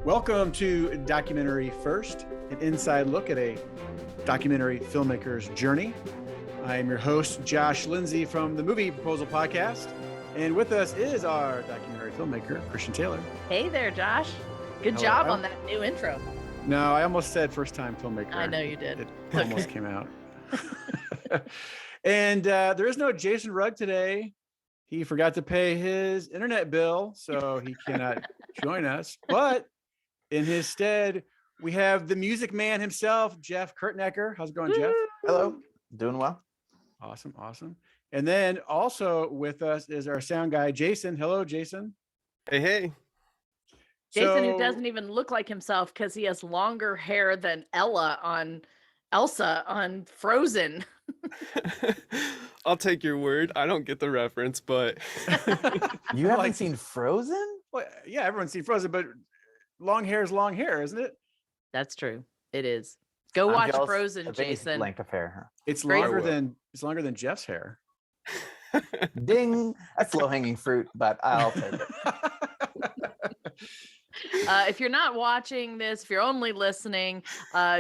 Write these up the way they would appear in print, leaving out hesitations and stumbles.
Welcome to Documentary First, an inside look at a documentary filmmaker's journey. I am your host, Josh Lindsay from the Movie Proposal Podcast. And with us is our documentary filmmaker, Christian Taylor. Hey there, Josh. Good job on that new intro. No, I almost said first-time filmmaker. I know you did. It almost came out. And there is no Jason Rugg today. He forgot to pay his internet bill, so he cannot join us. But in his stead, we have the music man himself, Jeff Kurtenacker. How's it going, Jeff? Hello. Doing well. Awesome. And then also with us is our sound guy, Jason. Hello, Jason. Hey. Jason, who doesn't even look like himself because he has longer hair than Elsa on Frozen. I'll take your word. I don't get the reference, but You haven't seen Frozen? Well, yeah, everyone's seen Frozen, but long hair is long hair, isn't it? That's true. It is. Go watch Frozen, Jason. Length of hair. It's longer than Jeff's hair. Ding! That's low-hanging fruit, but I'll take it. If you're not watching this, if you're only listening,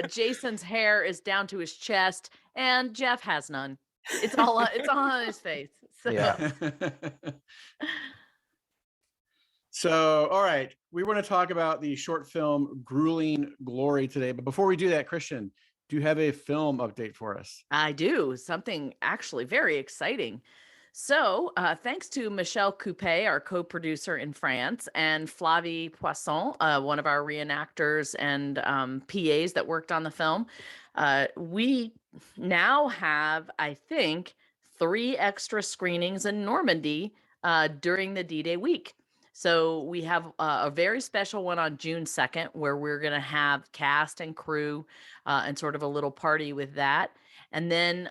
Jason's hair is down to his chest, and Jeff has none. It's all on his face. So. Yeah. So, all right, we want to talk about the short film Grueling Glory today. But before we do that, Christian, do you have a film update for us? I do. Something actually very exciting. So thanks to Michel Coupé, our co-producer in France, and Flavie Poisson, one of our reenactors and PAs that worked on the film, we now have, I think, 3 extra screenings in Normandy during the D-Day week. So we have a very special one on June 2nd, where we're going to have cast and crew and sort of a little party with that. And then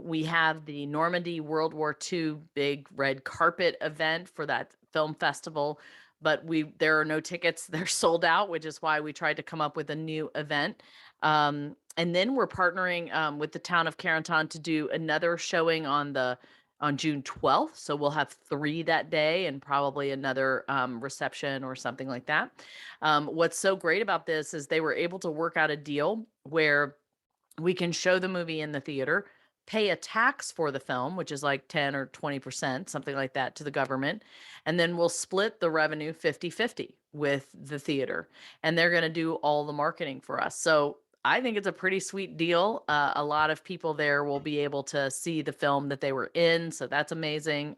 we have the Normandy World War II big red carpet event for that film festival. But there are no tickets. They're sold out, which is why we tried to come up with a new event. And then we're partnering with the town of Carentan to do another showing on June 12th. So we'll have 3 that day and probably another reception or something like that. What's so great about this is they were able to work out a deal where we can show the movie in the theater, pay a tax for the film, which is like 10 or 20%, something like that, to the government. And then we'll split the revenue 50-50 with the theater. And they're going to do all the marketing for us. So I think it's a pretty sweet deal. A lot of people there will be able to see the film that they were in. So that's amazing.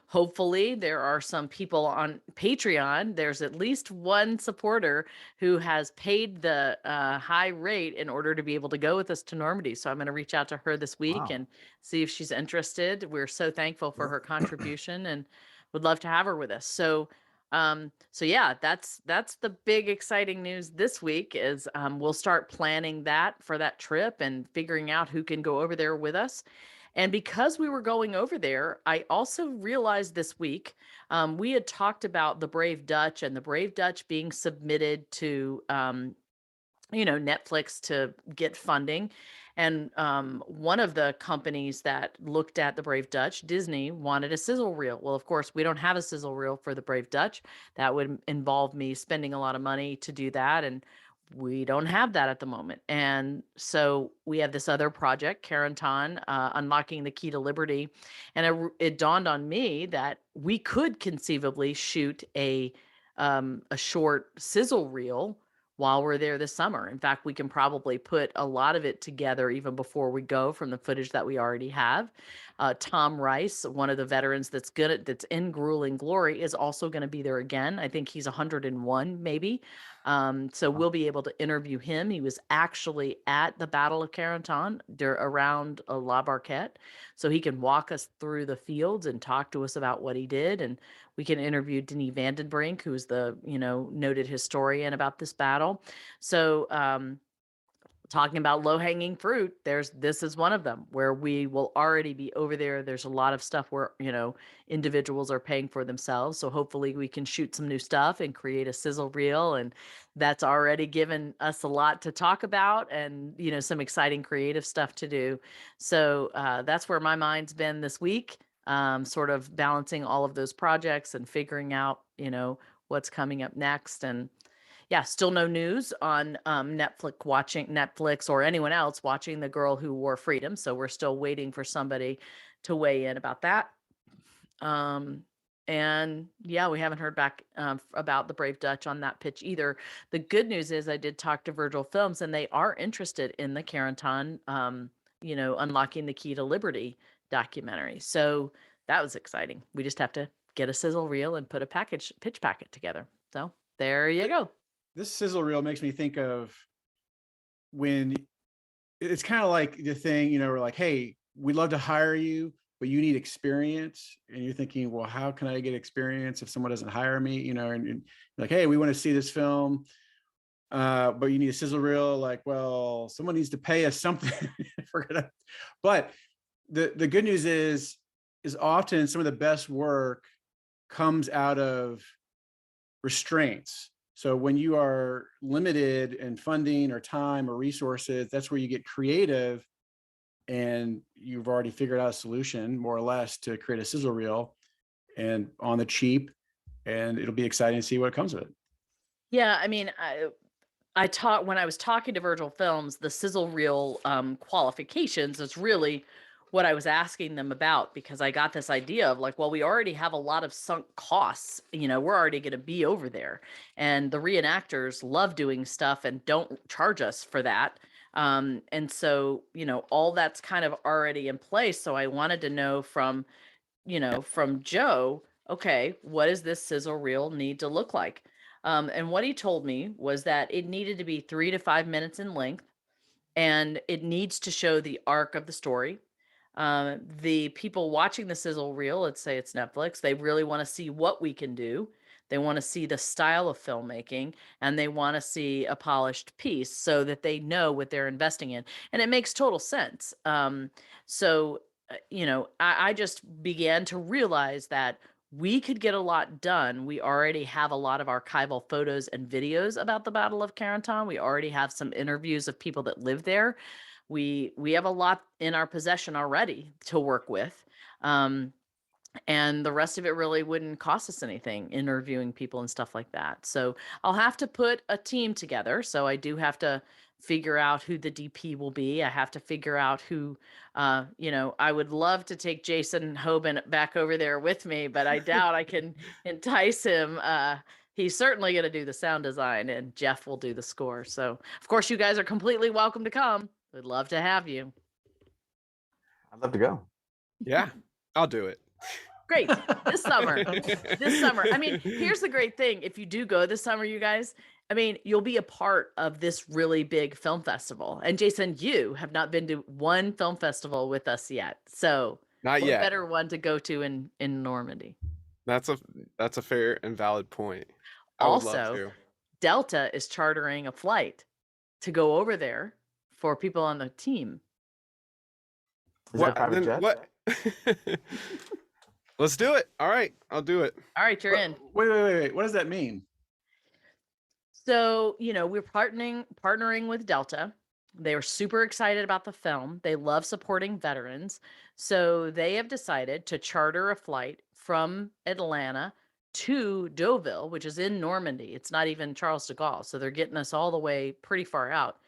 Hopefully there are some people on Patreon. There's at least one supporter who has paid the high rate in order to be able to go with us to Normandy. So I'm going to reach out to her this week and see if she's interested. We're so thankful for her contribution and would love to have her with us. So yeah, that's the big exciting news this week is we'll start planning that for that trip and figuring out who can go over there with us. And because we were going over there, I also realized this week we had talked about The Brave Dutch and The Brave Dutch being submitted to Netflix to get funding. And one of the companies that looked at The Brave Dutch, Disney, wanted a sizzle reel. Well, of course, we don't have a sizzle reel for The Brave Dutch. That would involve me spending a lot of money to do that. And we don't have that at the moment. And so we have this other project, Carentan, Unlocking the Key to Liberty. And it dawned on me that we could conceivably shoot a short sizzle reel while we're there this summer. In fact, we can probably put a lot of it together even before we go from the footage that we already have. Tom Rice, one of the veterans that's in Grueling Glory, is also going to be there again. I think he's 101 maybe. So we'll be able to interview him. He was actually at the Battle of Carentan around La Barquette. So he can walk us through the fields and talk to us about what he did. And we can interview Denis Vandenbrink, who's the, noted historian about this battle. So talking about low-hanging fruit, this is one of them where we will already be over there. There's a lot of stuff where, individuals are paying for themselves. So hopefully we can shoot some new stuff and create a sizzle reel. And that's already given us a lot to talk about and, some exciting creative stuff to do. So that's where my mind's been this week, sort of balancing all of those projects and figuring out, what's coming up next. And yeah, still no news on Netflix or anyone else watching The Girl Who Wore Freedom. So we're still waiting for somebody to weigh in about that. And yeah, we haven't heard back about The Brave Dutch on that pitch either. The good news is I did talk to Virgil Films, and they are interested in the Carentan, Unlocking the Key to Liberty documentary. So that was exciting. We just have to get a sizzle reel and put a pitch packet together. So there you go. This sizzle reel makes me think of when it's kind of like the thing, we're like, hey, we'd love to hire you, but you need experience. And you're thinking, well, how can I get experience if someone doesn't hire me? And like, hey, we want to see this film, but you need a sizzle reel. Like, well, someone needs to pay us something. But the good news is often some of the best work comes out of restraints. So when you are limited in funding or time or resources, that's where you get creative, and you've already figured out a solution more or less to create a sizzle reel and on the cheap, and it'll be exciting to see what comes of it. Yeah, I mean, when I was talking to Virgil Films, the sizzle reel qualifications is really what I was asking them about, because I got this idea of like, well, we already have a lot of sunk costs. We're already going to be over there, and the reenactors love doing stuff and don't charge us for that. And so, all that's kind of already in place. So I wanted to know from Joe, okay, what does this sizzle reel need to look like? And what he told me was that it needed to be 3 to 5 minutes in length, and it needs to show the arc of the story. The people watching the sizzle reel, let's say it's Netflix, they really want to see what we can do. They want to see the style of filmmaking, and they want to see a polished piece so that they know what they're investing in. And it makes total sense. I just began to realize that we could get a lot done. We already have a lot of archival photos and videos about the Battle of Carentan. We already have some interviews of people that live there. We have a lot in our possession already to work with. And the rest of it really wouldn't cost us anything, interviewing people and stuff like that. So I'll have to put a team together. So I do have to figure out who the DP will be. I have to figure out who, I would love to take Jason Hoban back over there with me, but I doubt I can entice him. He's certainly going to do the sound design, and Jeff will do the score. So of course you guys are completely welcome to come. We'd love to have you. I'd love to go. Yeah, I'll do it. Great. This summer. I mean, here's the great thing. If you do go this summer, you guys, I mean, you'll be a part of this really big film festival. And Jason, you have not been to one film festival with us yet. So Not what yet. better one to go to in Normandy? That's a fair and valid point. I would love Also, to. Delta is chartering a flight to go over there for people on the team. Is that a private jet? What? Let's do it. All right, I'll do it. All right, you're in. Wait. What does that mean? So, we're partnering with Delta. They were super excited about the film. They love supporting veterans. So they have decided to charter a flight from Atlanta to Deauville, which is in Normandy. It's not even Charles de Gaulle. So they're getting us all the way pretty far out.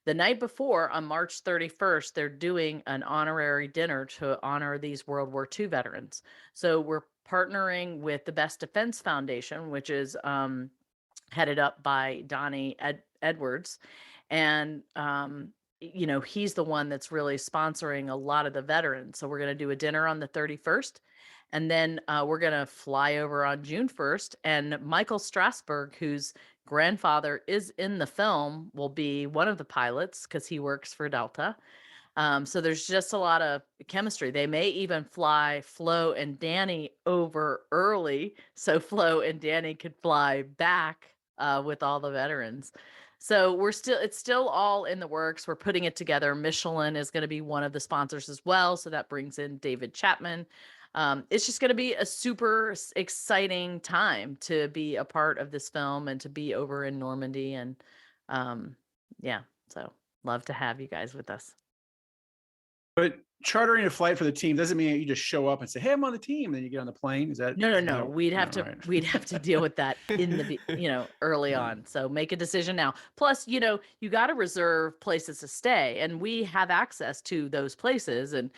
The night before, on March 31st, they're doing an honorary dinner to honor these World War II veterans. So we're partnering with the Best Defense Foundation, which is headed up by Donnie Edwards. And, he's the one that's really sponsoring a lot of the veterans. So we're going to do a dinner on the 31st. And then we're going to fly over on June 1st. And Michael Strasberg, whose grandfather is in the film, will be one of the pilots because he works for Delta. So there's just a lot of chemistry. They may even fly Flo and Danny over early, so Flo and Danny could fly back with all the veterans. So it's still all in the works. We're putting it together. Michelin is going to be one of the sponsors as well. So that brings in David Chapman. It's just going to be a super exciting time to be a part of this film and to be over in Normandy. And so love to have you guys with us. But chartering a flight for the team doesn't mean you just show up and say, "Hey, I'm on the team," and then you get on the plane. Is that No. We'd have to right. we'd have to deal with that in the early on. So make a decision now. Plus, you got to reserve places to stay, and we have access to those places, and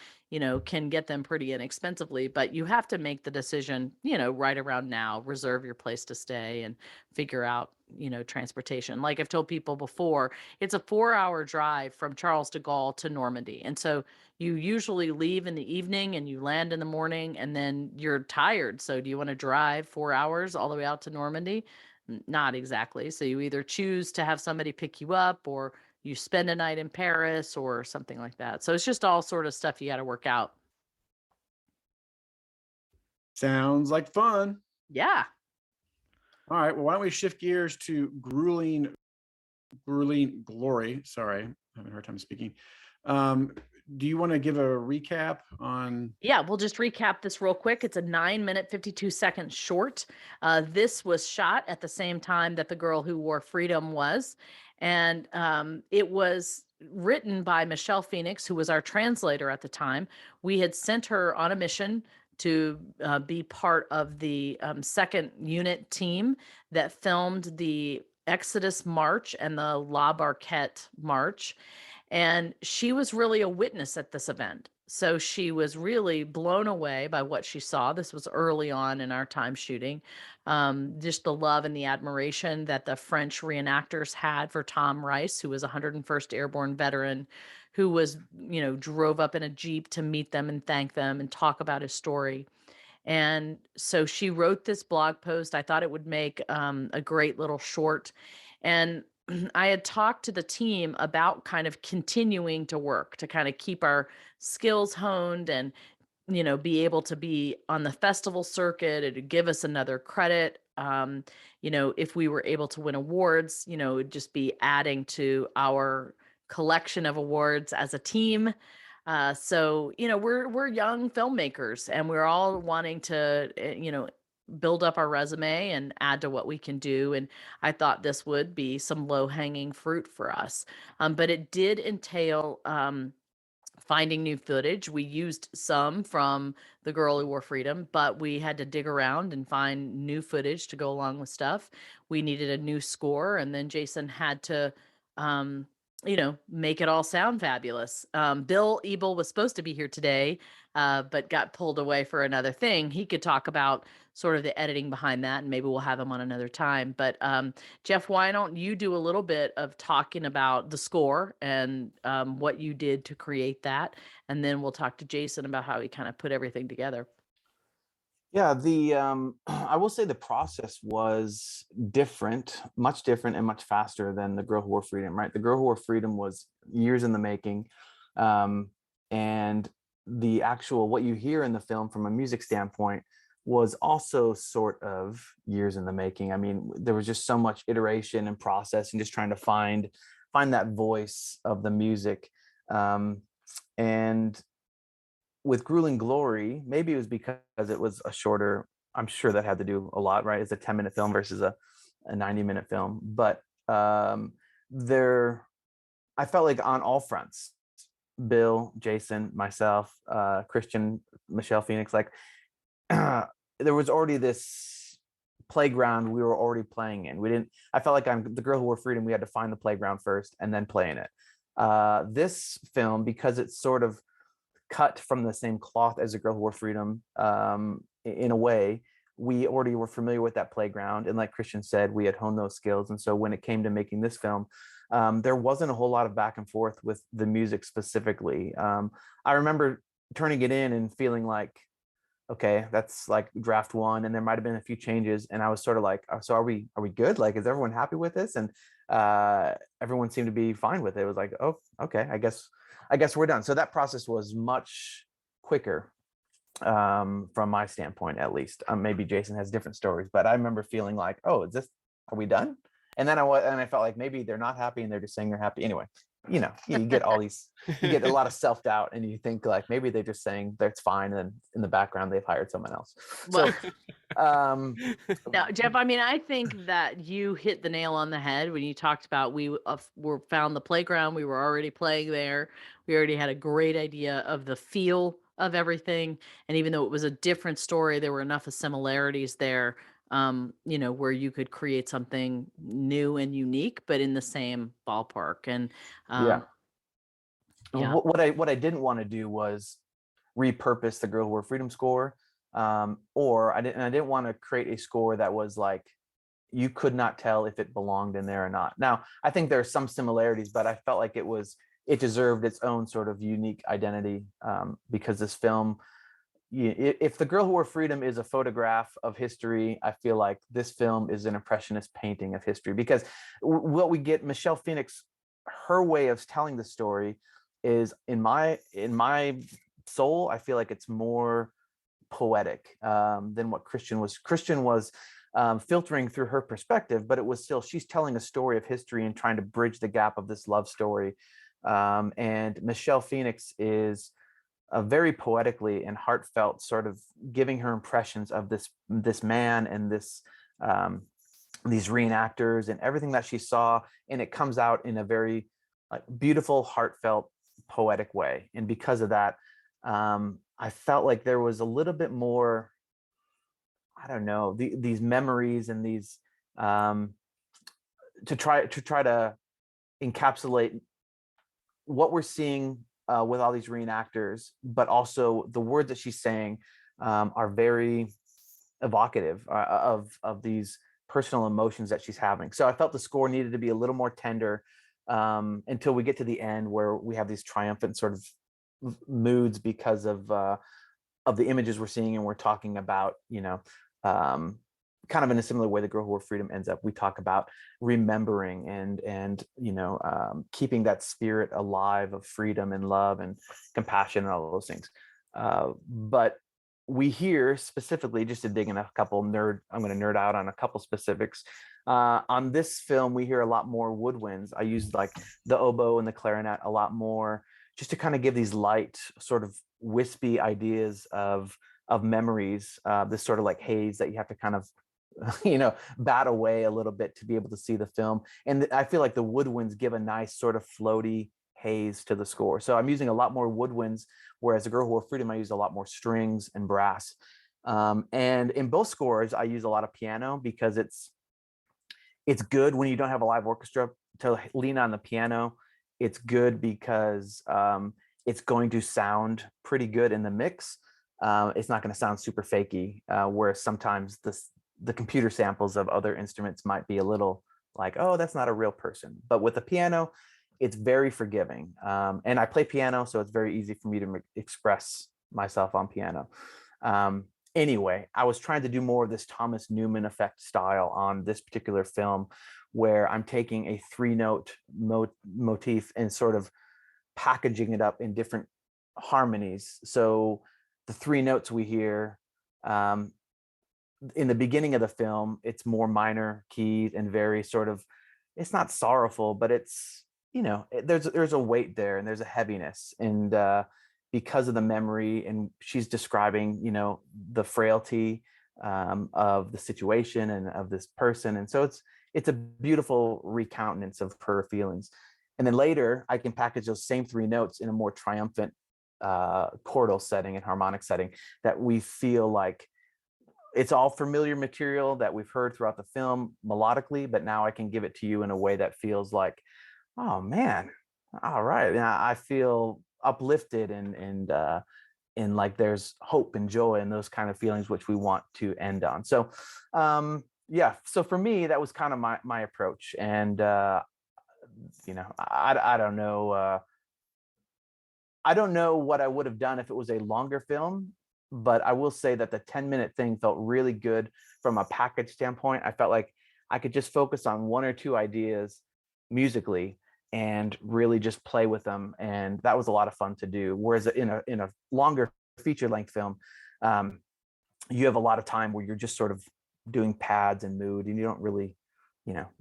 can get them pretty inexpensively. But you have to make the decision, right around now. Reserve your place to stay and figure out transportation. Like I've told people before, it's a 4-hour drive from Charles de Gaulle to Normandy, and so you usually leave in the evening and you land in the morning, and then you're tired. So do you want to drive 4 hours all the way out to Normandy? Not exactly. So you either choose to have somebody pick you up, or you spend a night in Paris or something like that. So it's just all sort of stuff you got to work out. Sounds like fun. Yeah. All right. Well, why don't we shift gears to Grueling Glory? Sorry, I'm having a hard time speaking. Do you want to give a recap on? Yeah, we'll just recap this real quick. It's a 9-minute, 52-second short. This was shot at the same time that The Girl Who Wore Freedom was. And it was written by Michelle Phoenix, who was our translator at the time. We had sent her on a mission to be part of the second unit team that filmed the Exodus March and the La Barquette March. And she was really a witness at this event. So she was really blown away by what she saw. This was early on in our time shooting. Just the love and the admiration that the French reenactors had for Tom Rice, who was a 101st Airborne veteran, who was, drove up in a Jeep to meet them and thank them and talk about his story. And so she wrote this blog post. I thought it would make a great little short. And I had talked to the team about kind of continuing to work to kind of keep our skills honed and, be able to be on the festival circuit and to give us another credit. If we were able to win awards, it would just be adding to our collection of awards as a team. So, we're young filmmakers, and we're all wanting to, build up our resume and add to what we can do. And I thought this would be some low-hanging fruit for us. But it did entail finding new footage. We used some from The Girl Who Wore Freedom, but we had to dig around and find new footage to go along with stuff. We needed a new score, and then Jason had to make it all sound fabulous. Bill Ebel was supposed to be here today, but got pulled away for another thing. He could talk about sort of the editing behind that, and maybe we'll have him on another time. But Jeff, why don't you do a little bit of talking about the score and what you did to create that, and then we'll talk to Jason about how he kind of put everything together. Yeah, I will say the process was different, much different and much faster than The Girl Who Wore Freedom, right? The Girl Who Wore Freedom was years in the making. And the actual, what you hear in the film from a music standpoint was also sort of years in the making. I mean, there was just so much iteration and process and just trying to find that voice of the music. And with Grueling Glory, maybe it was because it was a shorter, I'm sure that had to do a lot, right? It's a 10-minute film versus a 90-minute film. But I felt like on all fronts, Bill, Jason, myself, Christian, Michelle Phoenix, like there was already this playground we were already playing in. I felt like The Girl Who Wore Freedom, we had to find the playground first and then play in it. This film, because it's sort of cut from the same cloth as The Girl Who Wore Freedom, in a way, we already were familiar with that playground. And like Christian said, we had honed those skills. And so when it came to making this film, there wasn't a whole lot of back and forth with the music specifically. I remember turning it in and feeling like, okay, that's like draft one, and there might've been a few changes. And I was sort of like, so are we good? Like, is everyone happy with this? And everyone seemed to be fine with it. It was like, oh, okay, I guess we're done. So that process was much quicker, from my standpoint, at least. Maybe Jason has different stories, but I remember feeling like, oh, are we done? And then I felt like maybe they're not happy and they're just saying they're happy. Anyway, you get all these, you get a lot of self-doubt, and you think like maybe they're just saying that's fine, and in the background they've hired someone else. So now, Jeff, I mean, I think that you hit the nail on the head when you talked about we were found the playground. We were already playing there. We already had a great idea of the feel of everything. And even though it was a different story, there were enough of similarities there, where you could create something new and unique, but in the same ballpark. And yeah. yeah. What I didn't want to do was repurpose the Girl Who Wore Freedom score, or I didn't want to create a score that was like you could not tell if it belonged in there or not. Now, I think there are some similarities, but I felt like it deserved its own sort of unique identity, because this film, if The Girl Who Wore Freedom is a photograph of history, I feel like this film is an impressionist painting of history, because what we get, Michelle Phoenix, her way of telling the story is in my soul, I feel like it's more poetic than what Christian was. Christian was filtering through her perspective, but it was still, she's telling a story of history and trying to bridge the gap of this love story. And Michelle Phoenix is very poetically and heartfelt, sort of giving her impressions of this man and these reenactors and everything that she saw, and it comes out in a very beautiful, heartfelt, poetic way. And because of that, I felt like there was a little bit more, I don't know, these memories and these to try to encapsulate what we're seeing with all these reenactors, but also the words that she's saying are very evocative of these personal emotions that she's having. So I felt the score needed to be a little more tender until we get to the end, where we have these triumphant sort of moods because of the images we're seeing, and we're talking about, kind of in a similar way The Girl Who Wore Freedom ends up. We talk about remembering and keeping that spirit alive of freedom and love and compassion and all those things. But we hear specifically, just to dig in a couple I'm going to nerd out on a couple specifics. On this film, we hear a lot more woodwinds. I used like the oboe and the clarinet a lot more, just to kind of give these light, sort of wispy ideas of memories, this sort of like haze that you have to kind of bat away a little bit to be able to see the film. And I feel like the woodwinds give a nice sort of floaty haze to the score. So I'm using a lot more woodwinds, whereas The Girl Who Wore Freedom, I used a lot more strings and brass. And in both scores, I use a lot of piano, because it's good when you don't have a live orchestra to lean on the piano. It's good because it's going to sound pretty good in the mix. It's not going to sound super fakey, whereas sometimes the computer samples of other instruments might be a little like, oh, that's not a real person. But with the piano, it's very forgiving. And I play piano, so it's very easy for me to express myself on piano. Anyway, I was trying to do more of this Thomas Newman effect style on this particular film, where I'm taking a 3-note motif and sort of packaging it up in different harmonies. So the 3 notes we hear in the beginning of the film, it's more minor keys and very sort of, it's not sorrowful, but it's, there's a weight there and there's a heaviness. And because of the memory, and she's describing, the frailty of the situation and of this person. And so it's a beautiful recountenance of her feelings. And then later I can package those same 3 notes in a more triumphant chordal setting and harmonic setting, that we feel like it's all familiar material that we've heard throughout the film melodically, but now I can give it to you in a way that feels like, oh man, all right. Now I feel uplifted and like there's hope and joy and those kind of feelings which we want to end on. So so for me, that was kind of my approach. And I don't know. I don't know what I would have done if it was a longer film, but I will say that the 10-minute thing felt really good from a package standpoint. I felt like I could just focus on 1 or 2 ideas musically and really just play with them. And that was a lot of fun to do. Whereas in a longer feature length film, you have a lot of time where you're just sort of doing pads and mood, and you don't really,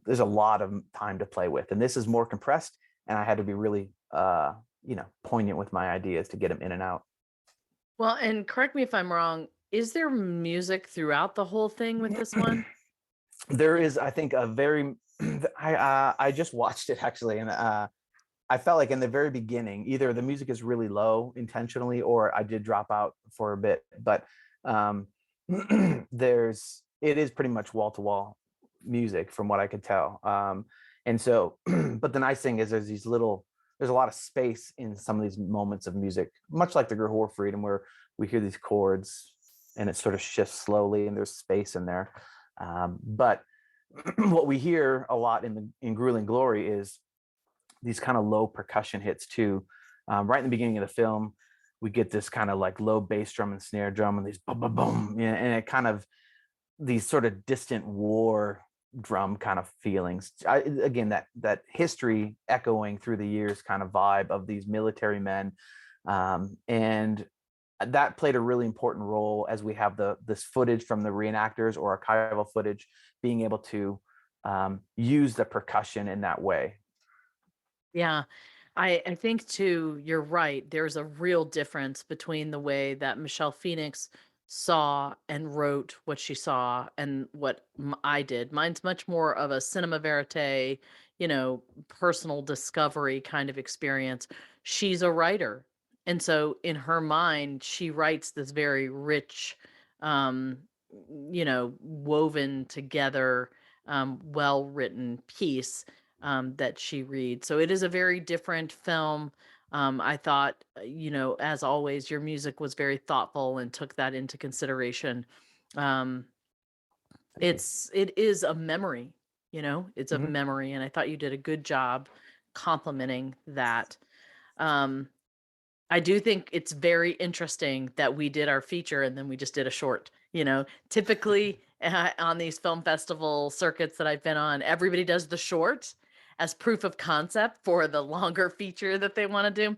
there's a lot of time to play with. And this is more compressed. and I had to be really poignant with my ideas to get them in and out. Well, and correct me if I'm wrong, is there music throughout the whole thing with this one? There is, I think, a very I just watched it actually, and I felt like in the very beginning, either the music is really low intentionally, or I did drop out for a bit. But it is pretty much wall to wall music from what I could tell. And so, but the nice thing is there's a lot of space in some of these moments of music, much like the Grahor Freedom, where we hear these chords and it sort of shifts slowly and there's space in there. But what we hear a lot in Grueling Glory is these kind of low percussion hits too. Right in the beginning of the film, we get this kind of like low bass drum and snare drum and these boom, boom, boom, and it kind of these sort of distant war drum kind of feelings. Again, that history echoing through the years kind of vibe of these military men, and that played a really important role as we have this footage from the reenactors or archival footage being able to use the percussion in that way. Yeah, I think too, you're right. There's a real difference between the way that Michelle Phoenix saw and wrote what she saw and what I did. Mine's much more of a cinema verite, personal discovery kind of experience. She's a writer. And so in her mind, she writes this very rich, um, woven together, well-written piece that she reads. So it is a very different film. I thought, as always, your music was very thoughtful and took that into consideration. Um, it is a memory, it's a memory, and I thought you did a good job complimenting that. I do think it's very interesting that we did our feature and then we just did a short. Typically on these film festival circuits that I've been on, everybody does the short as proof of concept for the longer feature that they want to do.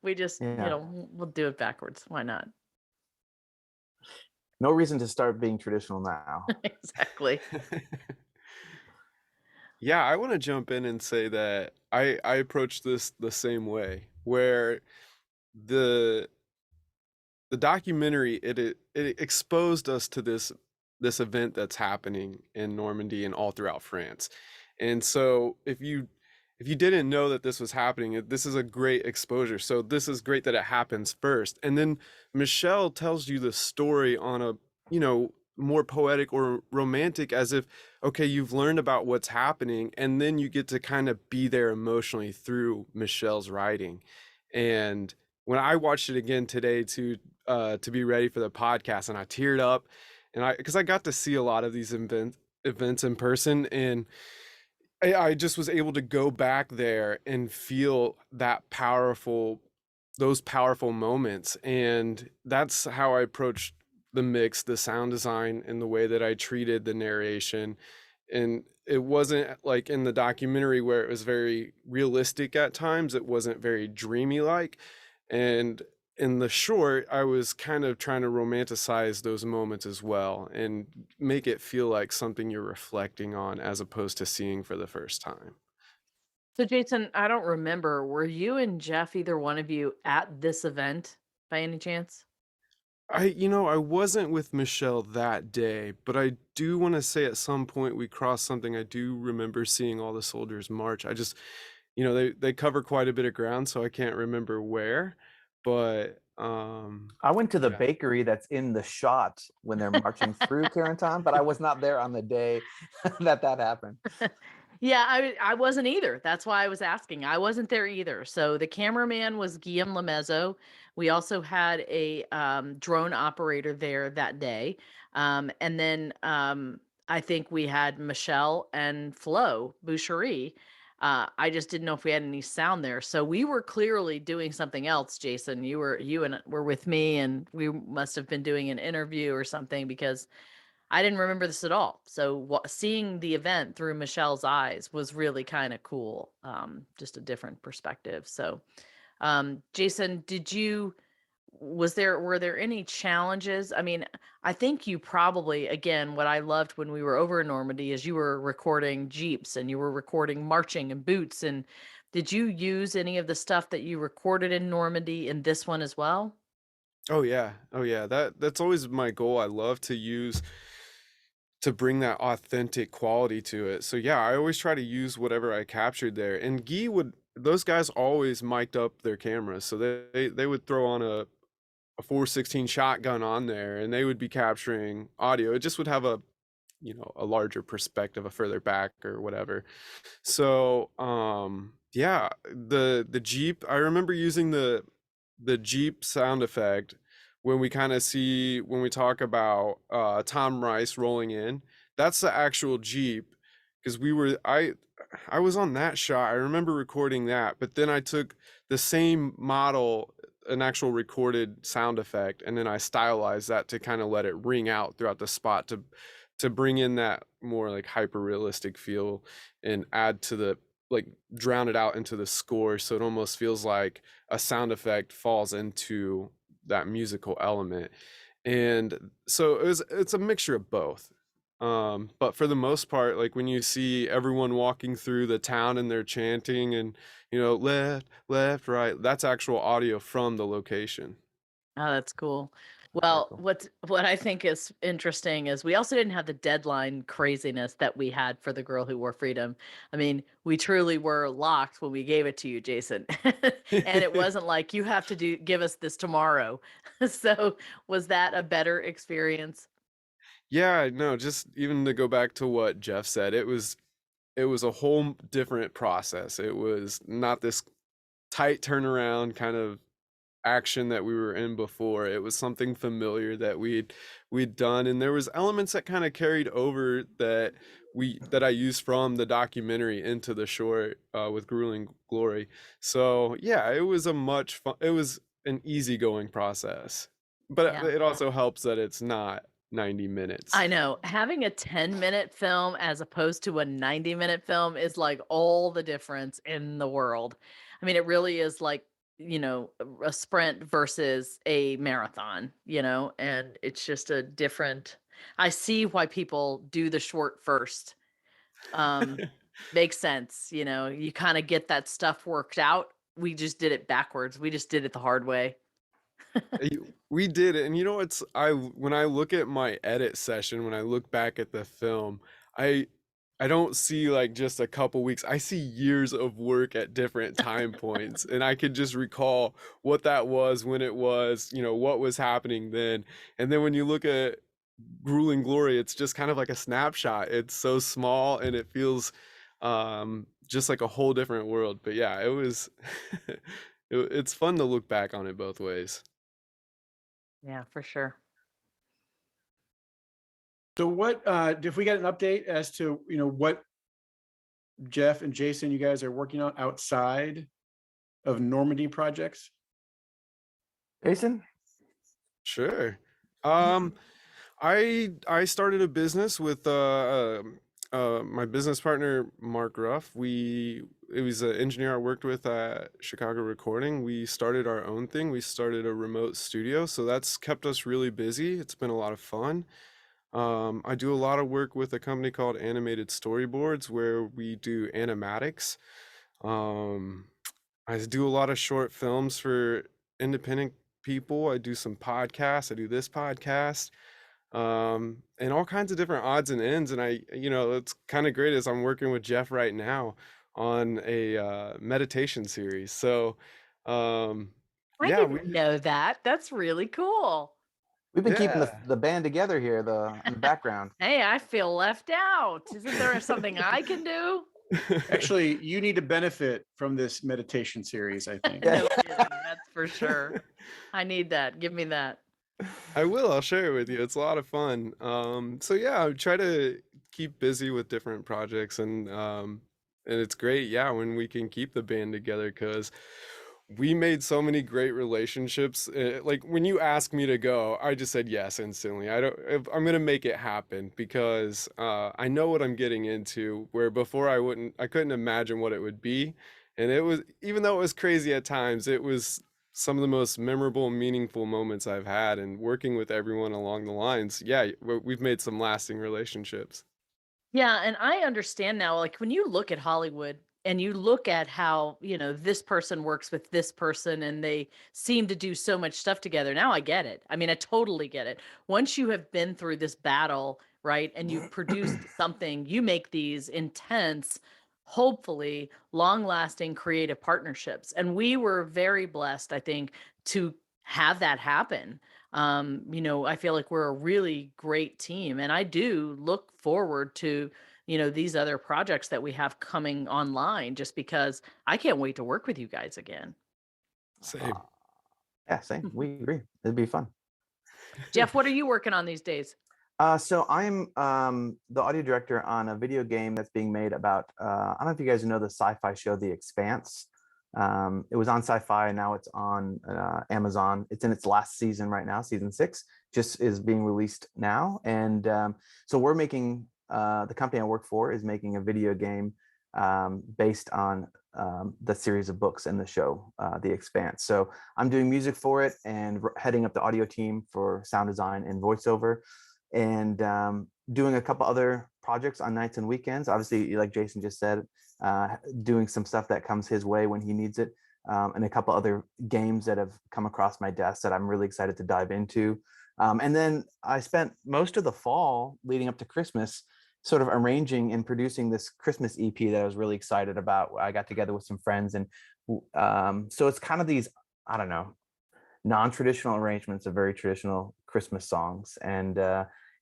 We just, we'll do it backwards. Why not? No reason to start being traditional now. Exactly. Yeah, I want to jump in and say that I approached this the same way, where the documentary it exposed us to this event that's happening in Normandy and all throughout France. And so if you didn't know that this was happening, this is a great exposure. So this is great that it happens first. And then Michelle tells you the story on a, more poetic or romantic, as if, okay, you've learned about what's happening, and then you get to kind of be there emotionally through Michelle's writing. And when I watched it again today to be ready for the podcast, and I teared up, and because I got to see a lot of these events in person, and I just was able to go back there and feel those powerful moments. And that's how I approached the mix, the sound design, and the way that I treated the narration. And it wasn't like in the documentary where it was very realistic at times. It wasn't very dreamy like. And in the short, I was kind of trying to romanticize those moments as well and make it feel like something you're reflecting on as opposed to seeing for the first time. So Jason, I don't remember, were you and Jeff, either one of you, at this event by any chance? I wasn't with Michelle that day, but I do want to say at some point we crossed something. I do remember seeing all the soldiers march. I just, they cover quite a bit of ground, so I can't remember where, but I went to the bakery that's in the shot when they're marching through Carentan, but I was not there on the day that happened. Yeah, I wasn't either. That's why I was asking. I wasn't there either. So the cameraman was Guillaume Lemezzo. We also had a drone operator there that day. And then I think we had Michelle and Flo Boucherie. I just didn't know if we had any sound there. So we were clearly doing something else, Jason. You were with me, and we must have been doing an interview or something, because I didn't remember this at all. So seeing the event through Michelle's eyes was really kind of cool. Just a different perspective. So, Jason, were there any challenges? I mean, I think you probably, again, what I loved when we were over in Normandy is you were recording Jeeps and you were recording marching and boots and Did you use any of the stuff that you recorded in Normandy in this one as well? Oh yeah. Oh yeah. That's always my goal. I love to use to bring that authentic quality to it. So yeah, I always try to use whatever I captured there. And Guy would those guys always mic'd up their cameras. So they would throw on a 416 shotgun on there and they would be capturing audio. It just would have a a larger perspective, a further back or whatever. So yeah, the Jeep, I remember using the Jeep sound effect when we kind of see when we talk about Tom Rice rolling in. That's the actual Jeep because I was on that shot. I remember recording that, but then I took the same model, an actual recorded sound effect, and then I stylized that to kind of let it ring out throughout the spot to bring in that more like hyper realistic feel and add to the like drown it out into the score so it almost feels like a sound effect falls into that musical element. And so it's a mixture of both. But for the most part, like when you see everyone walking through the town and they're chanting and left, left, right, that's actual audio from the location. Oh, that's cool. Very Well, cool. what I think is interesting is we also didn't have the deadline craziness that we had for The Girl Who Wore Freedom. I mean, we truly were locked when we gave it to you, Jason. And it wasn't like you have to give us this tomorrow. So, was that a better experience? Yeah, no, just even to go back to what Jeff said, it was a whole different process. It was not this tight turnaround kind of action that we were in before. It was something familiar that we'd done, and there was elements that kind of carried over that I used from the documentary into the short with Grueling Glory. So yeah, it was an easygoing process, but Yeah. it also helps that it's not 90 minutes. I know. Having a 10-minute film as opposed to a 90-minute film is like all the difference in the world. I mean, it really is like, a sprint versus a marathon, and it's just a different. I see why people do the short first. Makes sense, you kind of get that stuff worked out. We just did it backwards. We just did it the hard way. We did it, and it's when I look at my edit session, when I look back at the film, I I don't see like just a couple weeks. I see years of work at different time points, and I could just recall what that was when it was, what was happening then. And then when you look at Grueling Glory, it's just kind of like a snapshot. It's so small and it feels just like a whole different world. But yeah, it was it's fun to look back on it both ways. Yeah, for sure. So what if we get an update as to what Jeff and Jason you guys are working on outside of Normandy projects? Jason? Sure. Um, I started a business with my business partner Mark Ruff. It was an engineer I worked with at Chicago Recording. We started our own thing. We started a remote studio, so that's kept us really busy. It's been a lot of fun. I do a lot of work with a company called Animated Storyboards where we do animatics. Um, I do a lot of short films for independent people. I do some podcasts. I do this podcast, and all kinds of different odds and ends. And it's kind of great as I'm working with Jeff right now on a meditation series. So, um, I yeah, didn't know that. That's really cool. We've been keeping yeah. the band together here, in the background. Hey, I feel left out. Isn't there something I can do? Actually, you need to benefit from this meditation series, I think. No kidding. That's for sure. I need that. Give me that. I will. I'll share it with you. It's a lot of fun. So yeah, I try to keep busy with different projects, and it's great. Yeah, when we can keep the band together, because we made so many great relationships. Like when you asked me to go, I just said yes instantly. I'm gonna make it happen because I know what I'm getting into. Where before I couldn't imagine what it would be, and it was even though it was crazy at times, it was some of the most memorable, meaningful moments I've had. And working with everyone along the lines, yeah, we've made some lasting relationships. Yeah, and I understand now, like when you look at Hollywood, and you look at how, this person works with this person and they seem to do so much stuff together. Now I get it. I mean, I totally get it. Once you have been through this battle, right, and you've produced something, you make these intense, hopefully long lasting creative partnerships. And we were very blessed, I think, to have that happen. I feel like we're a really great team, and I do look forward to these other projects that we have coming online, just because I can't wait to work with you guys again. Same. Yeah, same. We agree. It'd be fun. Jeff, what are you working on these days? So I'm the audio director on a video game that's being made about, I don't know if you guys know the sci-fi show, The Expanse. It was on Sci-Fi, and now it's on Amazon. It's in its last season right now. Season 6 just is being released now. And so we're making, the company I work for is making a video game based on the series of books in the show, The Expanse. So I'm doing music for it and heading up the audio team for sound design and voiceover, and doing a couple other projects on nights and weekends. Obviously, like Jason just said, doing some stuff that comes his way when he needs it, and a couple other games that have come across my desk that I'm really excited to dive into. And then I spent most of the fall leading up to Christmas sort of arranging and producing this Christmas EP that I was really excited about. I got together with some friends, and so it's kind of these, I don't know, non-traditional arrangements of very traditional Christmas songs, and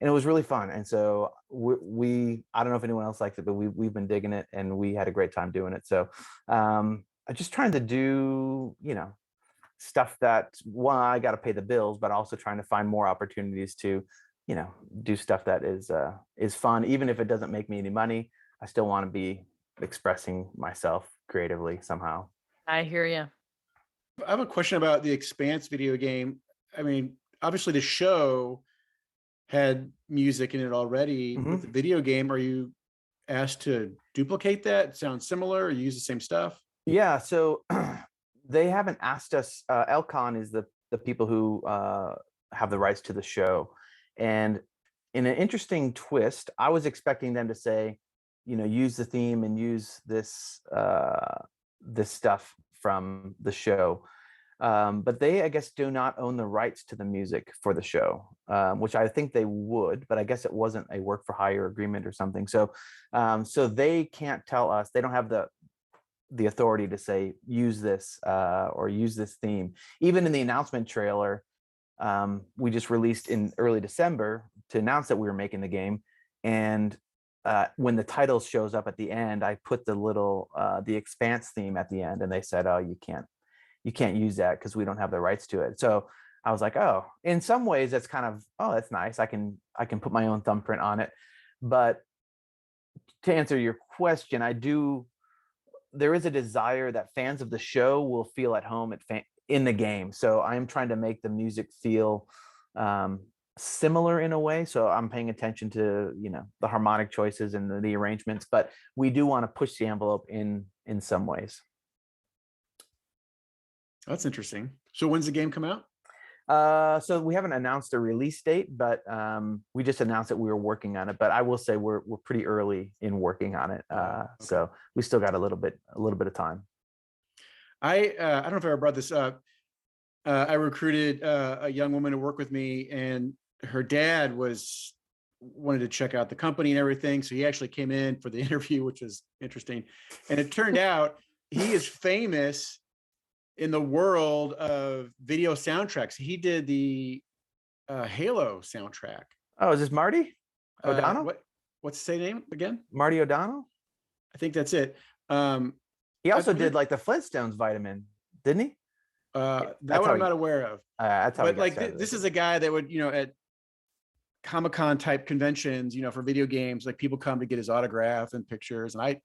it was really fun. And so we I don't know if anyone else likes it, but we've been digging it, and we had a great time doing it. So I'm just trying to do, stuff that, one, I got to pay the bills, but also trying to find more opportunities to, do stuff that is fun. Even if it doesn't make me any money, I still want to be expressing myself creatively somehow. I hear you. I have a question about the Expanse video game. I mean, obviously the show had music in it already. With the video game, are you asked to duplicate that? Sound similar, or use the same stuff? Yeah, so they haven't asked us. Elcon is the people who have the rights to the show. And in an interesting twist, I was expecting them to say, use the theme and use this stuff from the show. But they, I guess, do not own the rights to the music for the show, which I think they would, but I guess it wasn't a work for hire agreement or something. So they can't tell us. They don't have the authority to say, use this or use this theme. Even in the announcement trailer, we just released in early December to announce that we were making the game. And when the title shows up at the end, I put the little the Expanse theme at the end, and they said, oh, you can't use that because we don't have the rights to it. So I was like, oh, in some ways that's kind of, oh, that's nice. I can put my own thumbprint on it. But to answer your question, there is a desire that fans of the show will feel at home in the game. So I'm trying to make the music feel similar in a way. So I'm paying attention to, the harmonic choices and the arrangements, but we do want to push the envelope in some ways. That's interesting. So when's the game come out? So we haven't announced a release date, but we just announced that we were working on it. But I will say we're pretty early in working on it. Okay. So we still got a little bit of time. I don't know if I ever brought this up. I recruited a young woman to work with me, and her dad wanted to check out the company and everything. So he actually came in for the interview, which was interesting. And it turned out he is famous in the world of video soundtracks. He did the Halo soundtrack. Oh, is this Marty O'Donnell? What's the name again? Marty O'Donnell? I think that's it. He also did like the Flintstones vitamin, didn't he? That one I'm not aware of. That's how. But like this is a guy that would, at Comic-Con type conventions, for video games, like people come to get his autograph and pictures. And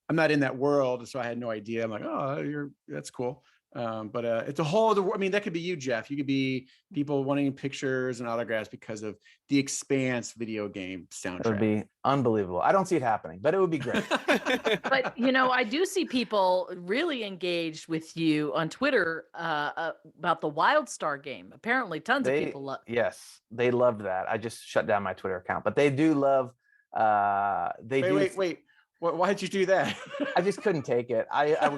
I'm not in that world, so I had no idea. I'm like, oh, that's cool. But it's a whole other, that could be you, Jeff. You could be people wanting pictures and autographs because of the Expanse video game soundtrack. It would be unbelievable. I don't see it happening, but it would be great. But, I do see people really engaged with you on Twitter about the WildStar game. Apparently tons of people love. Yes, they loved that. I just shut down my Twitter account, but they do love, Wait. Why'd you do that? I just couldn't take it. I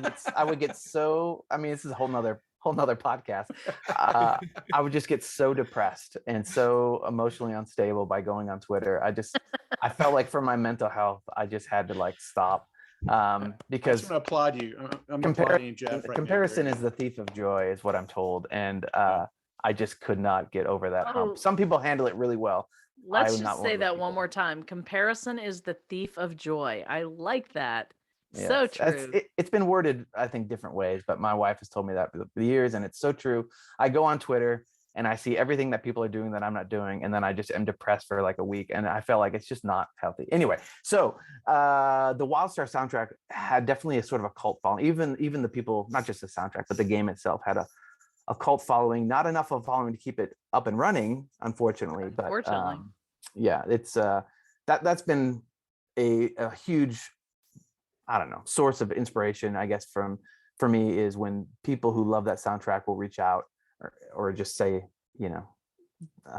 would get so, I mean, this is a whole nother podcast. I would just get so depressed and so emotionally unstable by going on Twitter. I felt like for my mental health, I just had to like stop. I Because just want to applaud you. I'm applauding Jeff. Right comparison now. is the thief of joy, is what I'm told. And I just could not get over that hump. Oh. Some people handle it really well. Let's I'm not just one say of those that one people. more time. Comparison is the thief of joy. I like that. Yes, So true. It's been worded, I think, different ways, but my wife has told me that for the years, and it's so true. I go on Twitter and I see everything that people are doing that I'm not doing, and then I just am depressed for like a week, and I feel like it's just not healthy. Anyway, so the Wildstar soundtrack had definitely a sort of a cult following. Even the people, not just the soundtrack, but the game itself had a cult following. Not enough of a following to keep it up and running, unfortunately. But yeah, it's that's been a huge, I don't know, source of inspiration, I guess, for me, is when people who love that soundtrack will reach out or just say, you know,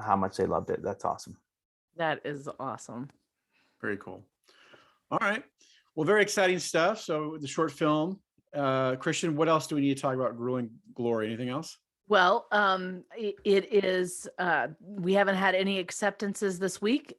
how much they loved it. That's awesome. That is awesome. Very cool. All right. Well, very exciting stuff. So the short film, Christian, what else do we need to talk about Grueling Glory? Anything else? Well, it is, we haven't had any acceptances this week.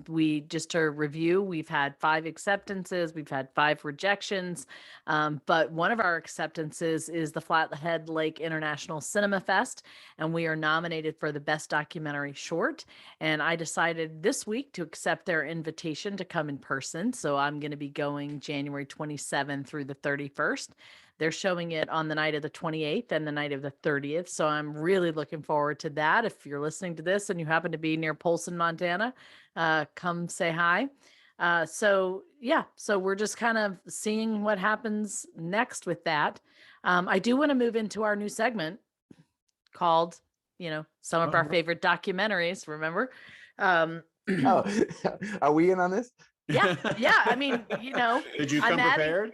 We just to review, we've had 5 acceptances, we've had 5 rejections. But one of our acceptances is the Flathead Lake International Cinemafest, and we are nominated for the Best Documentary Short. And I decided this week to accept their invitation to come in person. So I'm going to be going January 27th through the 31st. They're showing it on the night of the 28th and the night of the 30th. So I'm really looking forward to that. If you're listening to this and you happen to be near Polson, Montana, come say hi. So we're just kind of seeing what happens next with that. I do want to move into our new segment called, some of our favorite documentaries, remember? Oh, are we in on this? Yeah. I mean, Did you come prepared?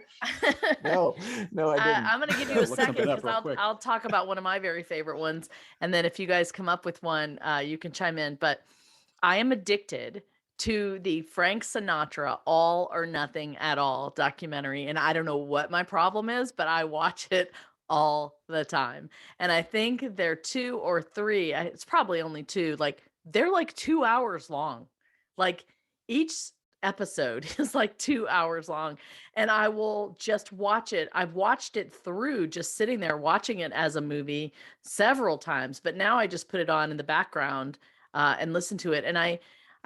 No, I didn't. I'm going to give you a Look second something up because real quick. I'll talk about one of my very favorite ones. And then if you guys come up with one, you can chime in. But I am addicted to the Frank Sinatra All or Nothing at All documentary. And I don't know what my problem is, but I watch it all the time. And I think they're 2 or 3. It's probably only 2. Like they're like 2 hours long. Like each episode is like 2 hours long, and I will just watch it. I've watched it through, just sitting there watching it as a movie several times, but now I just put it on in the background and listen to it. And I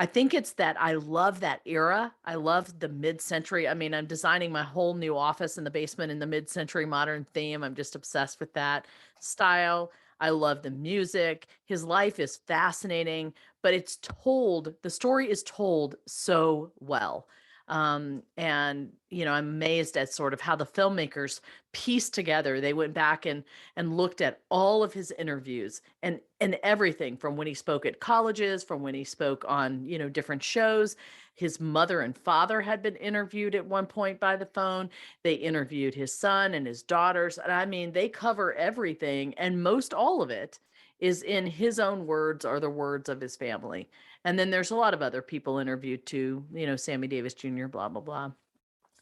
think it's that I love that era. I love the mid-century. I mean, I'm designing my whole new office in the basement in the mid-century modern theme. I'm just obsessed with that style. I love the music. His life is fascinating, but the story is told so well. And, I'm amazed at sort of how the filmmakers pieced together. They went back and looked at all of his interviews and everything from when he spoke at colleges, from when he spoke on, different shows. His mother and father had been interviewed at one point by the phone. They interviewed his son and his daughters. And I mean, they cover everything. And most all of it is in his own words or the words of his family. And then there's a lot of other people interviewed too, Sammy Davis Jr., blah, blah, blah.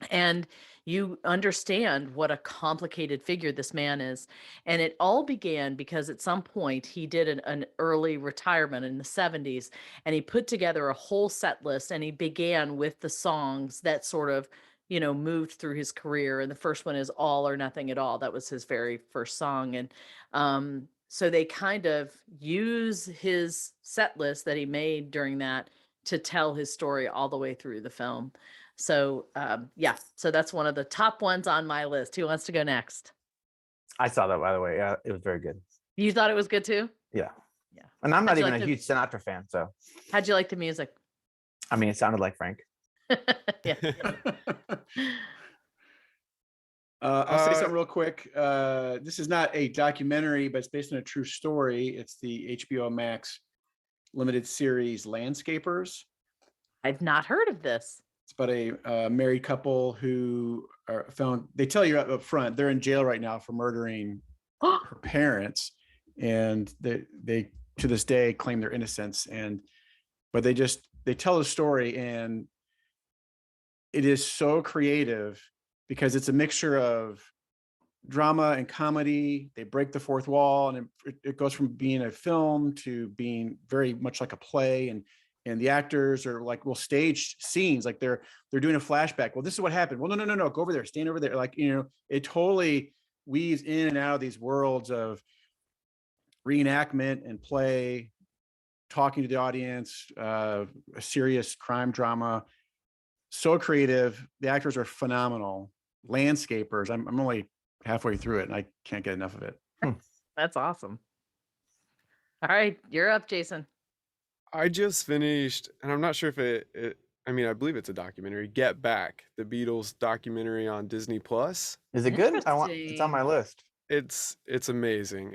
And you understand what a complicated figure this man is. And it all began because at some point he did an early retirement in the 70s, and he put together a whole set list, and he began with the songs that sort of, moved through his career. And the first one is All or Nothing at All. That was his very first song. And so they kind of use his set list that he made during that to tell his story all the way through the film. So, so that's one of the top ones on my list. Who wants to go next? I saw that, by the way. Yeah, it was very good. You thought it was good too? Yeah. Yeah. And I'm not even a huge Sinatra fan, so. How'd you like the music? I mean, it sounded like Frank. Yeah. I'll say something real quick. This is not a documentary, but it's based on a true story. It's the HBO Max limited series Landscapers. I've not heard of this. It's about a married couple who are found. They tell you up front they're in jail right now for murdering her parents, and they to this day claim their innocence. But they tell the story, and it is so creative because it's a mixture of drama and comedy. They break the fourth wall, and it goes from being a film to being very much like a play. And the actors are like, well, stage scenes, like they're doing a flashback. Well, this is what happened. Well, no, go over there, stand over there. Like, it totally weaves in and out of these worlds of reenactment and play, talking to the audience, a serious crime drama. So creative. The actors are phenomenal. Landscapers. I'm only halfway through it and I can't get enough of it. That's awesome. All right, you're up, Jason. I just finished, and I'm not sure if I mean, I believe it's a documentary, Get Back, the Beatles documentary on Disney Plus. Is it good? It's on my list. It's amazing.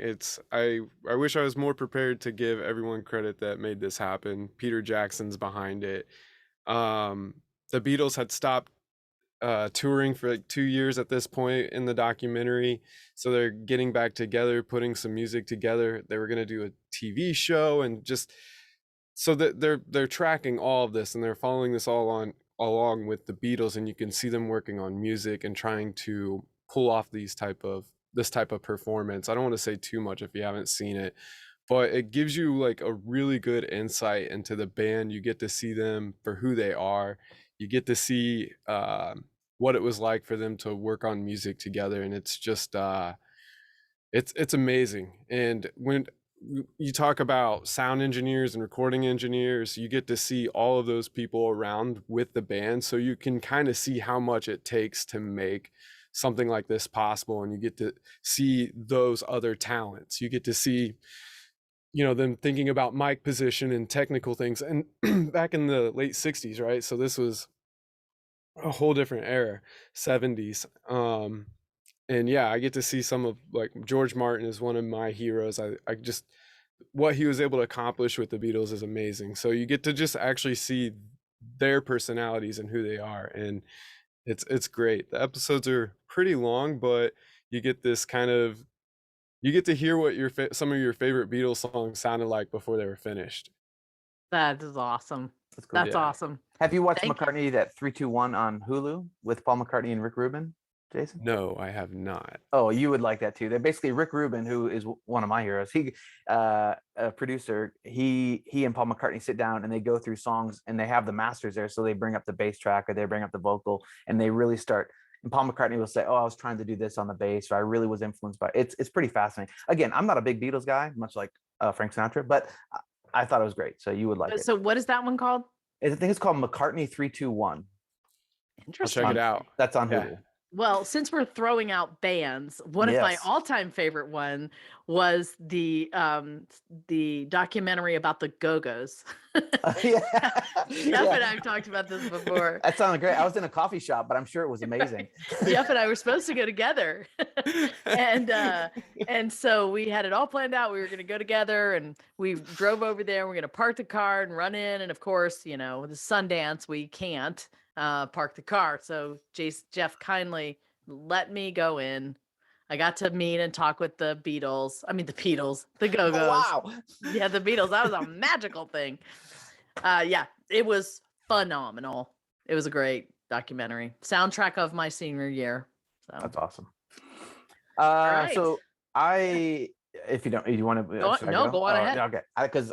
I wish I was more prepared to give everyone credit that made this happen. Peter Jackson's behind it. The Beatles had stopped touring for like 2 years at this point in the documentary, so they're getting back together, putting some music together. They were going to do a TV show, and just so that they're tracking all of this, and they're following this all along with the Beatles, and you can see them working on music and trying to pull off this type of performance. I don't want to say too much if you haven't seen it, but it gives you like a really good insight into the band. You get to see them for who they are. You get to see what it was like for them to work on music together, and it's just it's amazing. And when you talk about sound engineers and recording engineers, you get to see all of those people around with the band, so you can kind of see how much it takes to make something like this possible. And you get to see those other talents. You get to see them thinking about mic position and technical things. And back in the late 60s, right? So this was a whole different era, 70s. And yeah, I get to see some of, like, George Martin is one of my heroes. I just, what he was able to accomplish with the Beatles is amazing. So you get to just actually see their personalities and who they are. And it's great. The episodes are pretty long, but you get this kind of, you get to hear what some of your favorite Beatles songs sounded like before they were finished. That is awesome. That's cool. That's awesome. Have you watched Thank McCartney that 3-2-1 on Hulu with Paul McCartney and Rick Rubin, Jason? No, I have not. Oh, you would like that too. They're basically Rick Rubin, who is one of my heroes. He, a producer, he and Paul McCartney sit down and they go through songs, and they have the masters there. So they bring up the bass track or they bring up the vocal, and they really start. And Paul McCartney will say, "Oh, I was trying to do this on the bass, or I really was influenced by it." It's pretty fascinating. Again, I'm not a big Beatles guy, much like Frank Sinatra, but I thought it was great. So you would like it. So what is that one called? I think it's called McCartney 3-2-1. Interesting. I'll check it out. That's on Hulu. Yeah. Well, since we're throwing out bands, one of my all-time favorite one was the documentary about the Go-Go's. Yeah. Jeff and I have talked about this before. That sounded great. I was in a coffee shop, but I'm sure it was amazing. Jeff and I were supposed to go together. And so we had it all planned out. We were going to go together, and we drove over there. We're going to park the car and run in. And of course, the Sundance, we can't park the car. So Jeff kindly let me go in. I got to meet and talk with the Beatles. I mean, the Go-Go's. Oh, wow. Yeah, the Beatles. That was a magical thing. Yeah, it was phenomenal. It was a great documentary. Soundtrack of my senior year. So. That's awesome. Right. So if you want to, go on ahead. Okay, because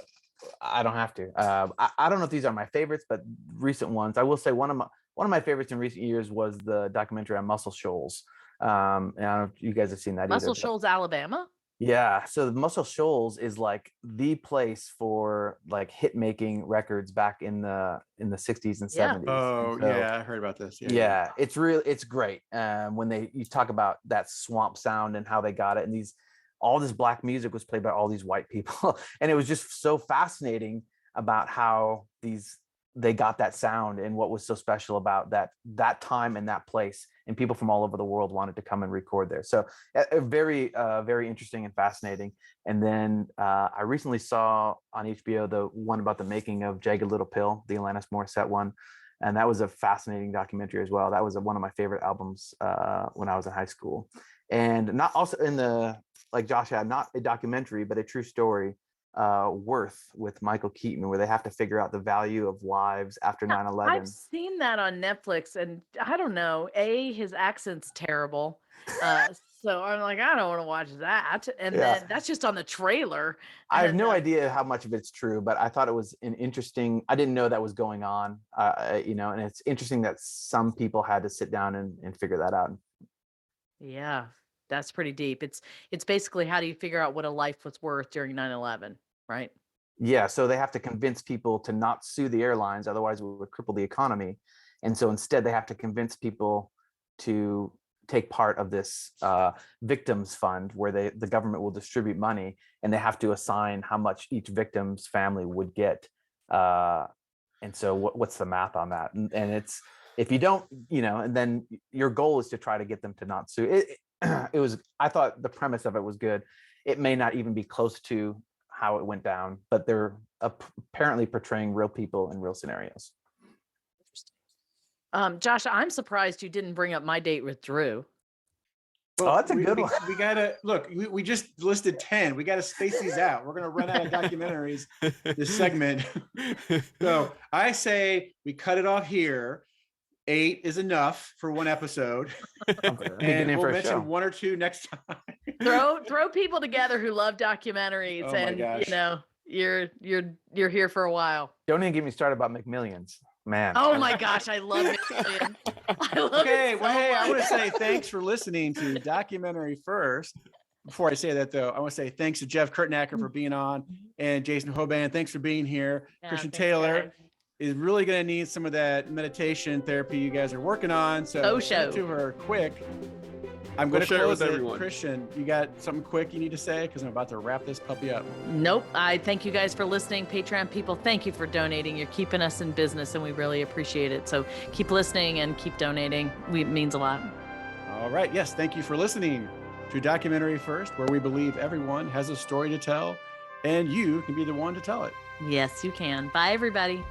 I don't have to. I don't know if these are my favorites, but recent ones. I will say one of my favorites in recent years was the documentary on Muscle Shoals. And I don't know if you guys have seen that. Muscle Shoals, Alabama. Yeah, so Muscle Shoals is like the place for like hit making records back in the 60s and 70s. Oh, so, yeah, I heard about this. Yeah, it's great. When you talk about that swamp sound and how they got it, and all this black music was played by all these white people, and it was just so fascinating about how they got that sound and what was so special about that time and that place, and people from all over the world wanted to come and record there. So very very interesting and fascinating. And then I recently saw on HBO the one about the making of Jagged Little Pill, the Alanis Morissette one, and that was a fascinating documentary as well. That was one of my favorite albums when I was in high school. And not also in the, like Josh had, not a documentary but a true story, Worth with Michael Keaton, where they have to figure out the value of lives after 9/11. I've seen that on Netflix, and I don't know. His accent's terrible. So I'm like, I don't want to watch that. And Yeah. then that's just on the trailer. I have And, no idea how much of it's true, but I thought it was an interesting. I didn't know that was going on, and it's interesting that some people had to sit down and figure that out. Yeah, that's pretty deep. It's basically, how do you figure out what a life was worth during 9/11, right? Yeah, so they have to convince people to not sue the airlines, otherwise it would cripple the economy. And so instead, they have to convince people to take part of this victims fund, where the government will distribute money, and they have to assign how much each victim's family would get. And so what's the math on that? And it's, if you don't, and then your goal is to try to get them to not sue. It was, I thought the premise of it was good. It may not even be close to how it went down, but they're apparently portraying real people in real scenarios. Josh, I'm surprised you didn't bring up My Date with Drew. Well, that's a good one. We gotta look. We just listed 10. We gotta space these out. We're gonna run out of documentaries this segment. So I say we cut it off here. 8 is enough for one episode, and we'll mention 1 or 2 next time. Throw people together who love documentaries, Oh my gosh. you're here for a while. Don't even get me started about McMillions, man. Oh my gosh, I love it. I love Okay, it so well, hey, I much. want to say thanks for listening to Documentary First. Before I say that, though, I want to say thanks to Jeff Kurtenacker for being on, and Jason Hoban, thanks for being here. Yeah, Christian thanks, Taylor guys. is really going to need some of that meditation therapy you guys are working on. So show. to her quick. I'm We'll going to share it close with it. everyone. Christian, you got something quick you need to say? Because I'm about to wrap this puppy up. Nope. I thank you guys for listening. Patreon people, thank you for donating. You're keeping us in business, and we really appreciate it. So keep listening and keep donating. It means a lot. All right. Yes. Thank you for listening to Documentary First, where we believe everyone has a story to tell, and you can be the one to tell it. Yes, you can. Bye, everybody.